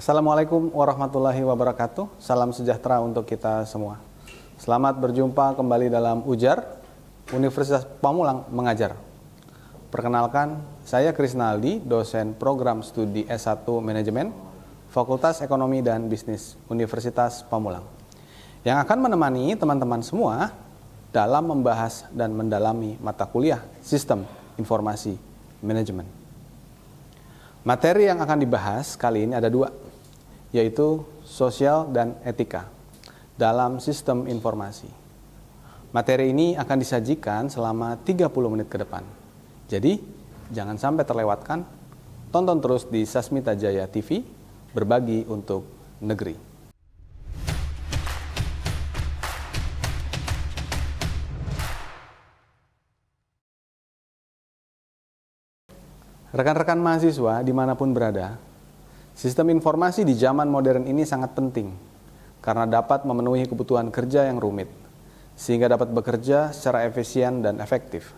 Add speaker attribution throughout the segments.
Speaker 1: Assalamualaikum warahmatullahi wabarakatuh. Salam sejahtera untuk kita semua. Selamat berjumpa kembali dalam Ujar, Universitas Pamulang Mengajar. Perkenalkan, saya Krisnaldi, dosen program studi S1 Manajemen, Fakultas Ekonomi dan Bisnis, Universitas Pamulang, yang akan menemani teman-teman semua dalam membahas dan mendalami mata kuliah Sistem Informasi Manajemen. Materi yang akan dibahas kali ini ada dua, yaitu sosial dan etika dalam sistem informasi. Materi ini akan disajikan selama 30 menit ke depan. Jadi, jangan sampai terlewatkan. Tonton terus di Sasmita Jaya TV, berbagi untuk negeri. Rekan-rekan mahasiswa dimanapun berada, sistem informasi di zaman modern ini sangat penting karena dapat memenuhi kebutuhan kerja yang rumit, sehingga dapat bekerja secara efisien dan efektif.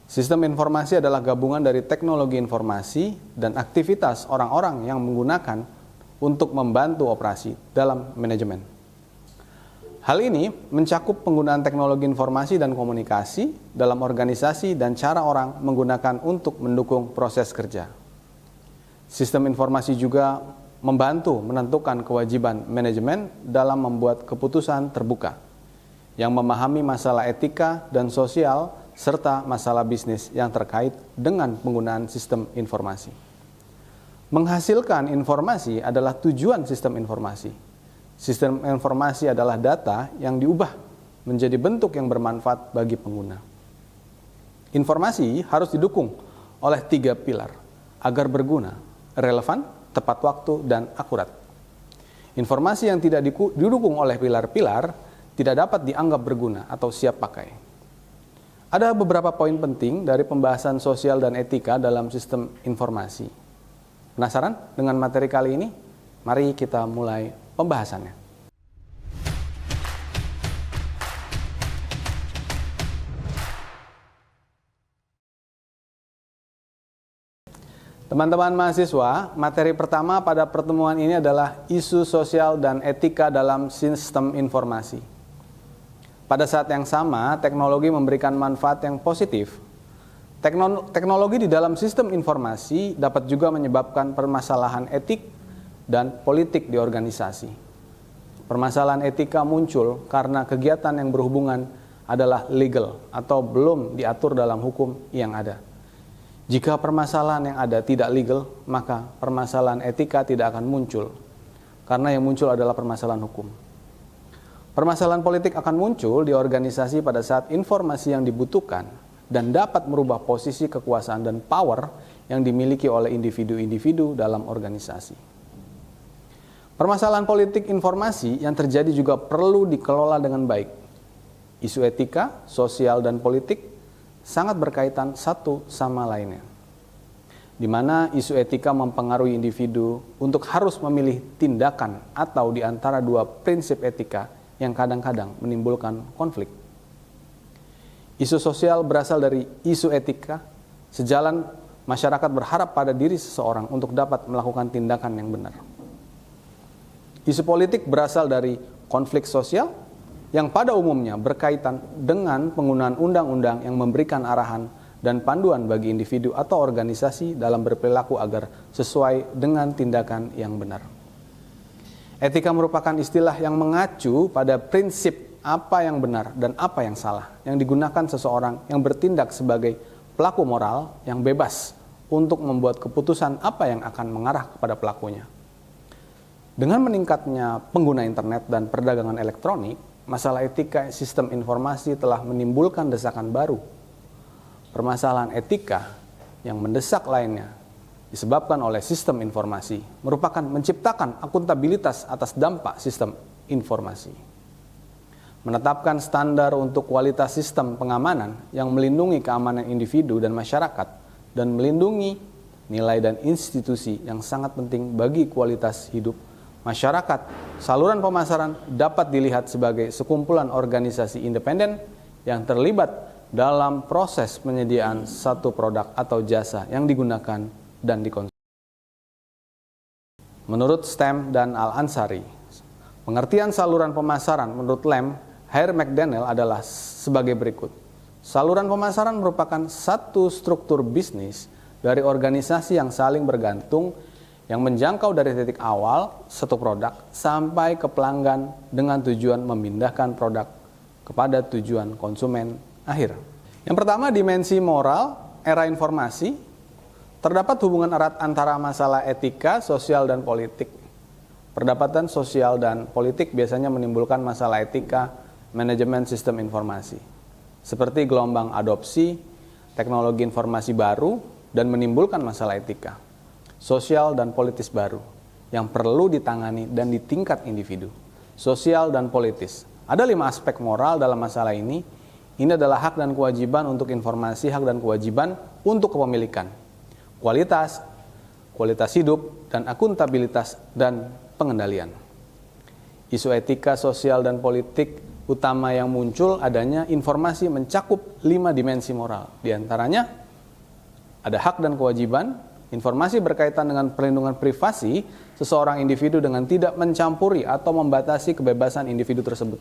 Speaker 1: Sistem informasi adalah gabungan dari teknologi informasi dan aktivitas orang-orang yang menggunakan untuk membantu operasi dalam manajemen. Hal ini mencakup penggunaan teknologi informasi dan komunikasi dalam organisasi dan cara orang menggunakan untuk mendukung proses kerja. Sistem informasi juga membantu menentukan kewajiban manajemen dalam membuat keputusan terbuka yang memahami masalah etika dan sosial serta masalah bisnis yang terkait dengan penggunaan sistem informasi. Menghasilkan informasi adalah tujuan sistem informasi. Sistem informasi adalah data yang diubah menjadi bentuk yang bermanfaat bagi pengguna. Informasi harus didukung oleh 3 pilar agar berguna, relevan, tepat waktu, dan akurat. Informasi yang tidak didukung oleh pilar-pilar tidak dapat dianggap berguna atau siap pakai. Ada beberapa poin penting dari pembahasan sosial dan etika dalam sistem informasi. Penasaran dengan materi kali ini? Mari kita mulai pembahasannya. Teman-teman mahasiswa, materi pertama pada pertemuan ini adalah isu sosial dan etika dalam sistem informasi. Pada saat yang sama, teknologi memberikan manfaat yang positif. Teknologi di dalam sistem informasi dapat juga menyebabkan permasalahan etik dan politik di organisasi. Permasalahan etika muncul karena kegiatan yang berhubungan adalah legal atau belum diatur dalam hukum yang ada. Jika permasalahan yang ada tidak legal, maka permasalahan etika tidak akan muncul, karena yang muncul adalah permasalahan hukum. Permasalahan politik akan muncul di organisasi pada saat informasi yang dibutuhkan dan dapat merubah posisi kekuasaan dan power yang dimiliki oleh individu-individu dalam organisasi. Permasalahan politik informasi yang terjadi juga perlu dikelola dengan baik. Isu etika, sosial, dan politik sangat berkaitan satu sama lainnya, di mana isu etika mempengaruhi individu untuk harus memilih tindakan atau di antara dua prinsip etika yang kadang-kadang menimbulkan konflik. Isu sosial berasal dari isu etika, sejalan masyarakat berharap pada diri seseorang untuk dapat melakukan tindakan yang benar. Isu politik berasal dari konflik sosial yang pada umumnya berkaitan dengan penggunaan undang-undang yang memberikan arahan dan panduan bagi individu atau organisasi dalam berperilaku agar sesuai dengan tindakan yang benar. Etika merupakan istilah yang mengacu pada prinsip apa yang benar dan apa yang salah yang digunakan seseorang yang bertindak sebagai pelaku moral yang bebas untuk membuat keputusan apa yang akan mengarah kepada pelakunya. Dengan meningkatnya pengguna internet dan perdagangan elektronik, masalah etika sistem informasi telah menimbulkan desakan baru. Permasalahan etika yang mendesak lainnya disebabkan oleh sistem informasi merupakan menciptakan akuntabilitas atas dampak sistem informasi. Menetapkan standar untuk kualitas sistem pengamanan yang melindungi keamanan individu dan masyarakat dan melindungi nilai dan institusi yang sangat penting bagi kualitas hidup masyarakat. Saluran pemasaran dapat dilihat sebagai sekumpulan organisasi independen yang terlibat dalam proses penyediaan satu produk atau jasa yang digunakan dan dikonsumsi. Menurut Stem dan Al-Ansari, pengertian saluran pemasaran menurut Lem, Hare McDaniel adalah sebagai berikut. Saluran pemasaran merupakan satu struktur bisnis dari organisasi yang saling bergantung yang menjangkau dari titik awal satu produk sampai ke pelanggan dengan tujuan memindahkan produk kepada tujuan konsumen akhir. Yang pertama, dimensi moral, era informasi. Terdapat hubungan erat antara masalah etika, sosial, dan politik. Perdapatan sosial dan politik biasanya menimbulkan masalah etika, manajemen sistem informasi. Seperti gelombang adopsi, teknologi informasi baru, dan menimbulkan masalah etika, sosial, dan politis baru yang perlu ditangani dan di tingkat individu. Sosial dan politis. Ada 5 aspek moral dalam masalah ini. Ini adalah hak dan kewajiban untuk informasi, hak dan kewajiban untuk kepemilikan, kualitas hidup, dan akuntabilitas dan pengendalian. Isu etika, sosial, dan politik utama yang muncul adanya informasi mencakup 5 dimensi moral. Di antaranya ada hak dan kewajiban, informasi berkaitan dengan perlindungan privasi seseorang individu dengan tidak mencampuri atau membatasi kebebasan individu tersebut.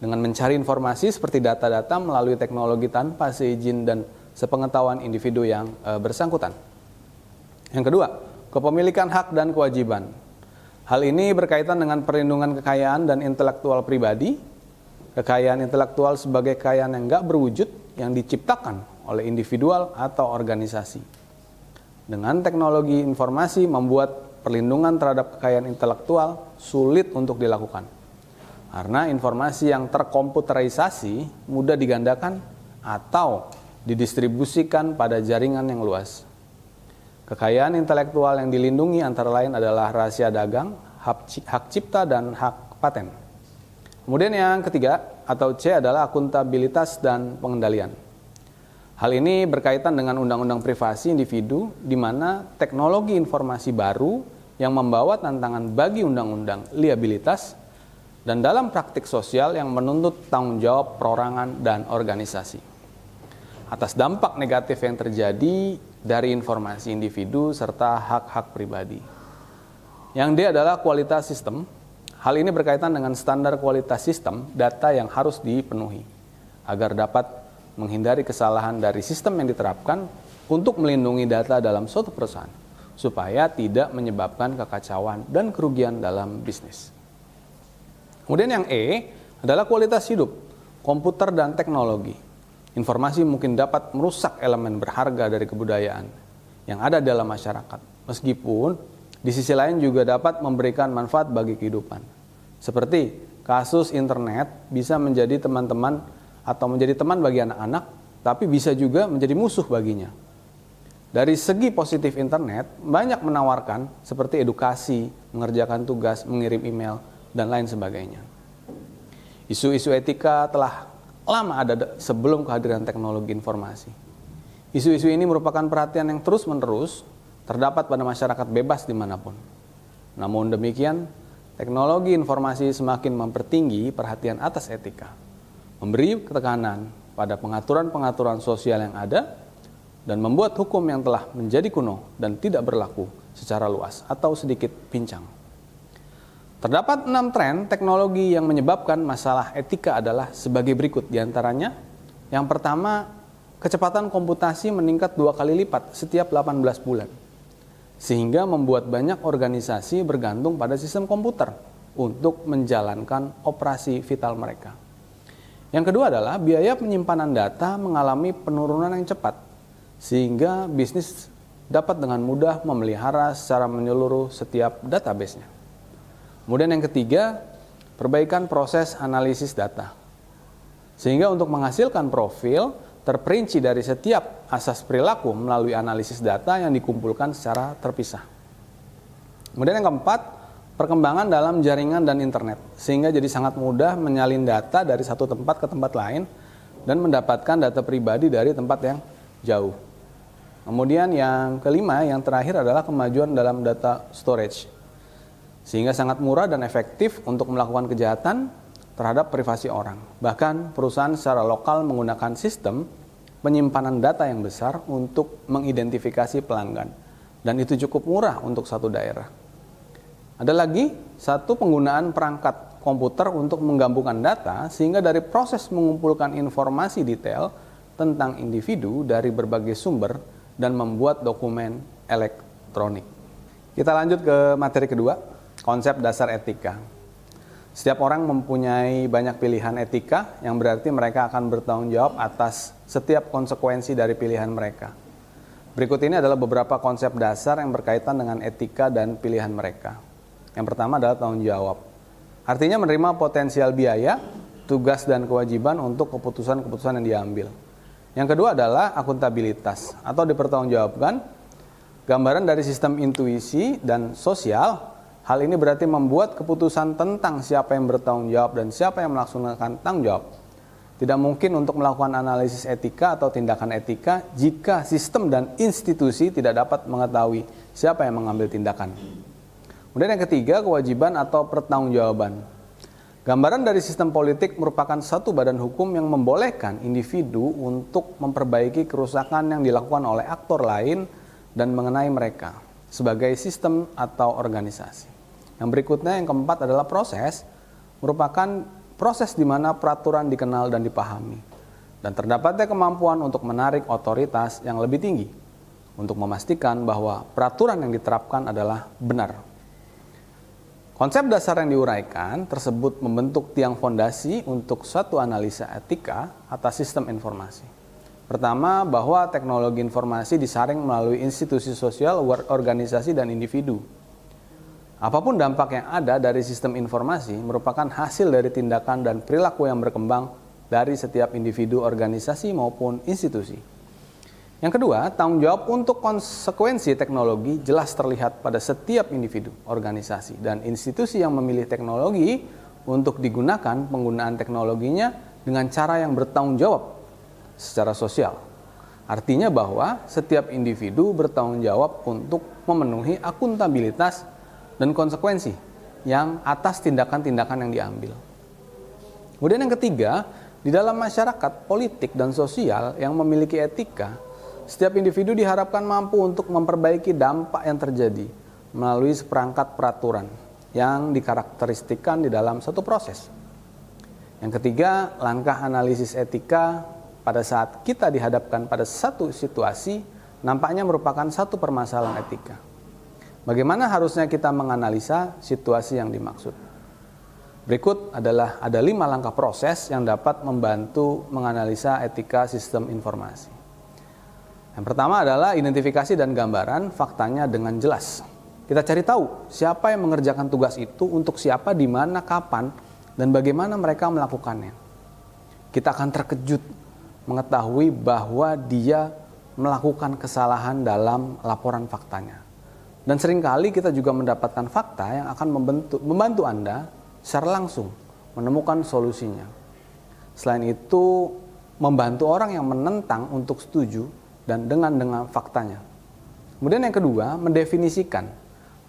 Speaker 1: Dengan mencari informasi seperti data-data melalui teknologi tanpa seizin dan sepengetahuan individu yang bersangkutan. Yang kedua, kepemilikan hak dan kewajiban. Hal ini berkaitan dengan perlindungan kekayaan dan intelektual pribadi. Kekayaan intelektual sebagai kekayaan yang nggak berwujud yang diciptakan oleh individual atau organisasi. Dengan teknologi informasi membuat perlindungan terhadap kekayaan intelektual sulit untuk dilakukan. Karena informasi yang terkomputerisasi mudah digandakan atau didistribusikan pada jaringan yang luas. Kekayaan intelektual yang dilindungi antara lain adalah rahasia dagang, hak cipta, dan hak paten. Kemudian yang ketiga atau C adalah akuntabilitas dan pengendalian. Hal ini berkaitan dengan undang-undang privasi individu di mana teknologi informasi baru yang membawa tantangan bagi undang-undang liabilitas dan dalam praktik sosial yang menuntut tanggung jawab perorangan dan organisasi atas dampak negatif yang terjadi dari informasi individu serta hak-hak pribadi. Yang D adalah kualitas sistem. Hal ini berkaitan dengan standar kualitas sistem data yang harus dipenuhi agar dapat menghindari kesalahan dari sistem yang diterapkan untuk melindungi data dalam suatu perusahaan supaya tidak menyebabkan kekacauan dan kerugian dalam bisnis. Kemudian yang E adalah kualitas hidup, komputer dan teknologi. Informasi mungkin dapat merusak elemen berharga dari kebudayaan yang ada dalam masyarakat, meskipun di sisi lain juga dapat memberikan manfaat bagi kehidupan. Seperti kasus internet bisa menjadi teman-teman atau menjadi teman bagi anak-anak, tapi bisa juga menjadi musuh baginya. Dari segi positif internet, banyak menawarkan seperti edukasi, mengerjakan tugas, mengirim email, dan lain sebagainya. Isu-isu etika telah lama ada sebelum kehadiran teknologi informasi. Isu-isu ini merupakan perhatian yang terus-menerus terdapat pada masyarakat bebas dimanapun. Namun demikian, teknologi informasi semakin mempertinggi perhatian atas etika, memberi tekanan pada pengaturan-pengaturan sosial yang ada, dan membuat hukum yang telah menjadi kuno dan tidak berlaku secara luas atau sedikit pincang. Terdapat 6 tren teknologi yang menyebabkan masalah etika adalah sebagai berikut. Di antaranya, yang pertama, kecepatan komputasi meningkat 2 kali lipat setiap 18 bulan. Sehingga membuat banyak organisasi bergantung pada sistem komputer untuk menjalankan operasi vital mereka. Yang kedua adalah biaya penyimpanan data mengalami penurunan yang cepat, sehingga bisnis dapat dengan mudah memelihara secara menyeluruh setiap database-nya. Kemudian yang ketiga, perbaikan proses analisis data. Sehingga untuk menghasilkan profil terperinci dari setiap asas perilaku melalui analisis data yang dikumpulkan secara terpisah. Kemudian yang keempat, perkembangan dalam jaringan dan internet. Sehingga jadi sangat mudah menyalin data dari satu tempat ke tempat lain dan mendapatkan data pribadi dari tempat yang jauh. Kemudian yang kelima, yang terakhir adalah kemajuan dalam data storage. Sehingga sangat murah dan efektif untuk melakukan kejahatan terhadap privasi orang. Bahkan perusahaan secara lokal menggunakan sistem penyimpanan data yang besar untuk mengidentifikasi pelanggan. Dan itu cukup murah untuk satu daerah. Ada lagi satu, penggunaan perangkat komputer untuk menggabungkan data sehingga dari proses mengumpulkan informasi detail tentang individu dari berbagai sumber dan membuat dokumen elektronik. Kita lanjut ke materi kedua, konsep dasar etika. Setiap orang mempunyai banyak pilihan etika yang berarti mereka akan bertanggung jawab atas setiap konsekuensi dari pilihan mereka. Berikut ini adalah beberapa konsep dasar yang berkaitan dengan etika dan pilihan mereka. Yang pertama adalah tanggung jawab. Artinya menerima potensial biaya, tugas dan kewajiban untuk keputusan-keputusan yang diambil. Yang kedua adalah akuntabilitas atau dipertanggungjawabkan, gambaran dari sistem intuisi dan sosial. Hal ini berarti membuat keputusan tentang siapa yang bertanggung jawab dan siapa yang melaksanakan tanggung jawab. Tidak mungkin untuk melakukan analisis etika atau tindakan etika jika sistem dan institusi tidak dapat mengetahui siapa yang mengambil tindakan. Kemudian yang ketiga, kewajiban atau pertanggungjawaban. Gambaran dari sistem politik merupakan satu badan hukum yang membolehkan individu untuk memperbaiki kerusakan yang dilakukan oleh aktor lain dan mengenai mereka sebagai sistem atau organisasi. Yang berikutnya, yang keempat adalah proses, merupakan proses di mana peraturan dikenal dan dipahami, dan terdapatnya kemampuan untuk menarik otoritas yang lebih tinggi untuk memastikan bahwa peraturan yang diterapkan adalah benar. Konsep dasar yang diuraikan tersebut membentuk tiang fondasi untuk suatu analisa etika atas sistem informasi. Pertama, bahwa teknologi informasi disaring melalui institusi sosial, organisasi, dan individu. Apapun dampak yang ada dari sistem informasi merupakan hasil dari tindakan dan perilaku yang berkembang dari setiap individu, organisasi, maupun institusi. Yang kedua, tanggung jawab untuk konsekuensi teknologi jelas terlihat pada setiap individu, organisasi, dan institusi yang memilih teknologi untuk digunakan penggunaan teknologinya dengan cara yang bertanggung jawab secara sosial. Artinya bahwa setiap individu bertanggung jawab untuk memenuhi akuntabilitas dan konsekuensi yang atas tindakan-tindakan yang diambil. Kemudian yang ketiga, di dalam masyarakat, politik, dan sosial yang memiliki etika, setiap individu diharapkan mampu untuk memperbaiki dampak yang terjadi melalui seperangkat peraturan yang dikarakteristikkan di dalam satu proses. Yang ketiga, langkah analisis etika pada saat kita dihadapkan pada satu situasi nampaknya merupakan satu permasalahan etika. Bagaimana harusnya kita menganalisa situasi yang dimaksud? Berikut adalah ada 5 langkah proses yang dapat membantu menganalisa etika sistem informasi. Yang pertama adalah identifikasi dan gambaran faktanya dengan jelas. Kita cari tahu siapa yang mengerjakan tugas itu, untuk siapa, di mana, kapan, dan bagaimana mereka melakukannya. Kita akan terkejut mengetahui bahwa dia melakukan kesalahan dalam laporan faktanya. Dan seringkali kita juga mendapatkan fakta yang akan membantu Anda secara langsung menemukan solusinya. Selain itu, membantu orang yang menentang untuk setuju dan dengan faktanya. Kemudian yang kedua,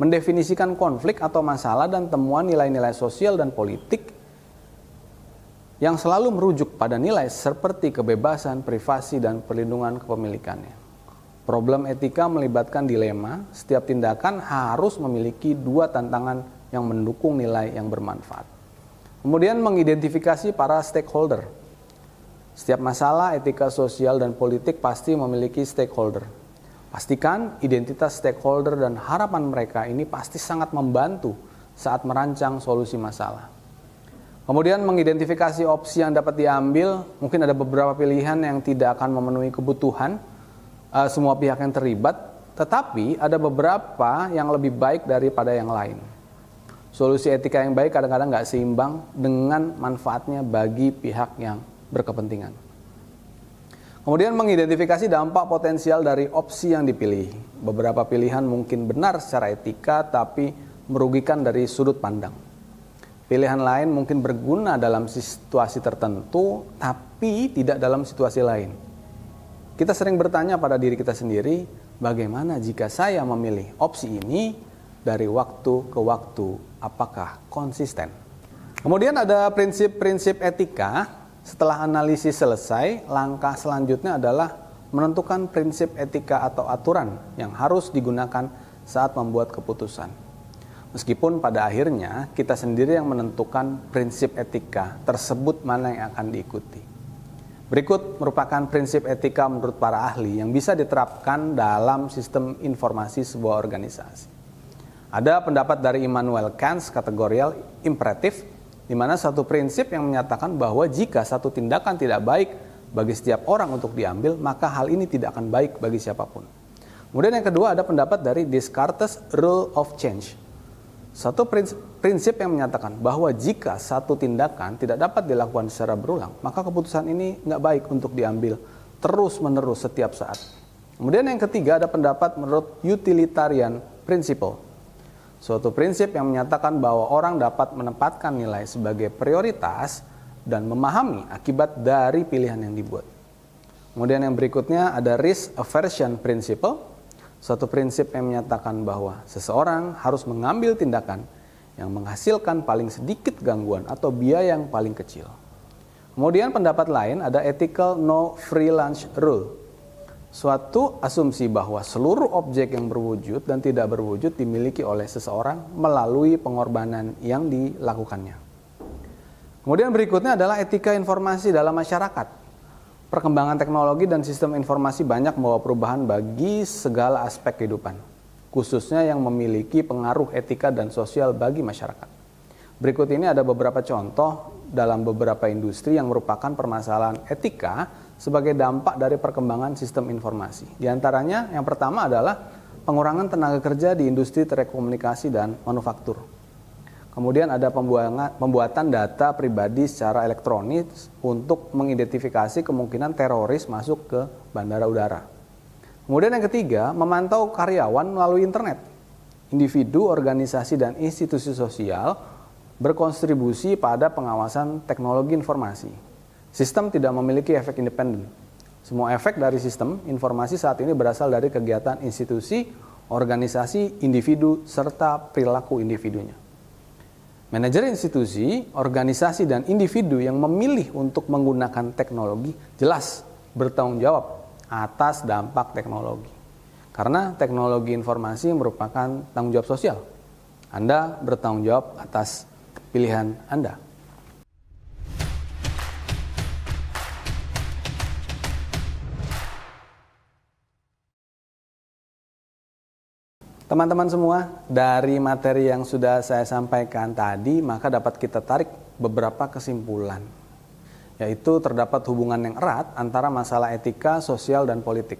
Speaker 1: mendefinisikan konflik atau masalah dan temuan nilai-nilai sosial dan politik yang selalu merujuk pada nilai seperti kebebasan, privasi, dan perlindungan kepemilikannya. Problem etika melibatkan dilema, setiap tindakan harus memiliki 2 tantangan yang mendukung nilai yang bermanfaat. Kemudian mengidentifikasi para stakeholder. Setiap masalah etika sosial dan politik pasti memiliki stakeholder. Pastikan identitas stakeholder dan harapan mereka ini pasti sangat membantu saat merancang solusi masalah. Kemudian mengidentifikasi opsi yang dapat diambil, mungkin ada beberapa pilihan yang tidak akan memenuhi kebutuhan semua pihak yang terlibat, tetapi ada beberapa yang lebih baik daripada yang lain. Solusi etika yang baik kadang-kadang nggak seimbang dengan manfaatnya bagi pihak yang berkepentingan. Kemudian mengidentifikasi dampak potensial dari opsi yang dipilih. Beberapa pilihan mungkin benar secara etika, tapi merugikan dari sudut pandang. Pilihan lain mungkin berguna dalam situasi tertentu, tapi tidak dalam situasi lain. Kita sering bertanya pada diri kita sendiri, bagaimana jika saya memilih opsi ini dari waktu ke waktu, apakah konsisten? Kemudian ada prinsip-prinsip etika. Setelah analisis selesai, langkah selanjutnya adalah menentukan prinsip etika atau aturan yang harus digunakan saat membuat keputusan. Meskipun pada akhirnya kita sendiri yang menentukan prinsip etika tersebut mana yang akan diikuti. Berikut merupakan prinsip etika menurut para ahli yang bisa diterapkan dalam sistem informasi sebuah organisasi. Ada pendapat dari Immanuel Kant kategorial imperatif, di mana satu prinsip yang menyatakan bahwa jika satu tindakan tidak baik bagi setiap orang untuk diambil, maka hal ini tidak akan baik bagi siapapun. Kemudian yang kedua ada pendapat dari Descartes Rule of Change. Satu prinsip yang menyatakan bahwa jika satu tindakan tidak dapat dilakukan secara berulang, maka keputusan ini nggak baik untuk diambil terus-menerus setiap saat. Kemudian yang ketiga ada pendapat menurut utilitarian principle. Suatu prinsip yang menyatakan bahwa orang dapat menempatkan nilai sebagai prioritas dan memahami akibat dari pilihan yang dibuat. Kemudian yang berikutnya ada risk aversion principle. Suatu prinsip yang menyatakan bahwa seseorang harus mengambil tindakan yang menghasilkan paling sedikit gangguan atau biaya yang paling kecil. Kemudian pendapat lain ada ethical no free lunch rule. Suatu asumsi bahwa seluruh objek yang berwujud dan tidak berwujud dimiliki oleh seseorang melalui pengorbanan yang dilakukannya. Kemudian berikutnya adalah etika informasi dalam masyarakat. Perkembangan teknologi dan sistem informasi banyak membawa perubahan bagi segala aspek kehidupan, khususnya yang memiliki pengaruh etika dan sosial bagi masyarakat. Berikut ini ada beberapa contoh dalam beberapa industri yang merupakan permasalahan etika sebagai dampak dari perkembangan sistem informasi. Di antaranya yang pertama adalah pengurangan tenaga kerja di industri telekomunikasi dan manufaktur. Kemudian ada pembuatan data pribadi secara elektronik untuk mengidentifikasi kemungkinan teroris masuk ke bandara udara. Kemudian yang ketiga, memantau karyawan melalui internet. Individu, organisasi, dan institusi sosial berkontribusi pada pengawasan teknologi informasi. Sistem tidak memiliki efek independen. Semua efek dari sistem informasi saat ini berasal dari kegiatan institusi, organisasi, individu, serta perilaku individunya. Manajer institusi, organisasi, dan individu yang memilih untuk menggunakan teknologi jelas bertanggung jawab atas dampak teknologi. Karena teknologi informasi merupakan tanggung jawab sosial. Anda bertanggung jawab atas pilihan Anda. Teman-teman semua, dari materi yang sudah saya sampaikan tadi, maka dapat kita tarik beberapa kesimpulan. Yaitu terdapat hubungan yang erat antara masalah etika, sosial, dan politik.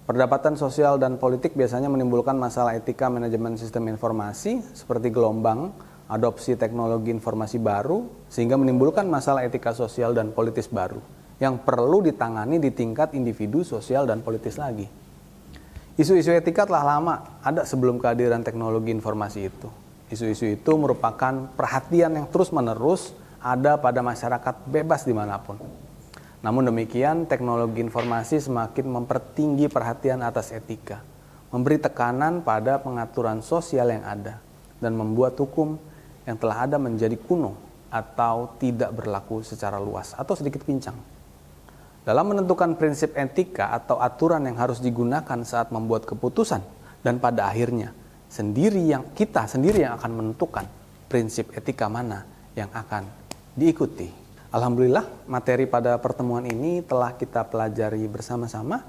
Speaker 1: Perdebatan sosial dan politik biasanya menimbulkan masalah etika manajemen sistem informasi, seperti gelombang, adopsi teknologi informasi baru, sehingga menimbulkan masalah etika sosial dan politis baru, yang perlu ditangani di tingkat individu, sosial, dan politis lagi. Isu-isu etika telah lama ada sebelum kehadiran teknologi informasi itu. Isu-isu itu merupakan perhatian yang terus-menerus ada pada masyarakat bebas dimanapun. Namun demikian, teknologi informasi semakin mempertinggi perhatian atas etika, memberi tekanan pada pengaturan sosial yang ada, dan membuat hukum yang telah ada menjadi kuno atau tidak berlaku secara luas atau sedikit pincang. Dalam menentukan prinsip etika atau aturan yang harus digunakan saat membuat keputusan, dan pada akhirnya kita sendiri yang akan menentukan prinsip etika mana yang akan diikuti. Alhamdulillah, materi pada pertemuan ini telah kita pelajari bersama-sama.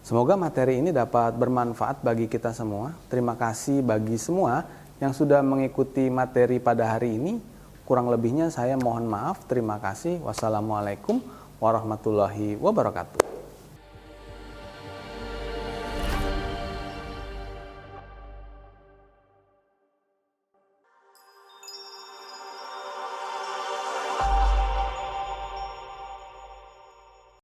Speaker 1: Semoga materi ini dapat bermanfaat bagi kita semua. Terima kasih bagi semua yang sudah mengikuti materi pada hari ini. Kurang lebihnya saya mohon maaf. Terima kasih. Wassalamualaikum warahmatullahi wabarakatuh.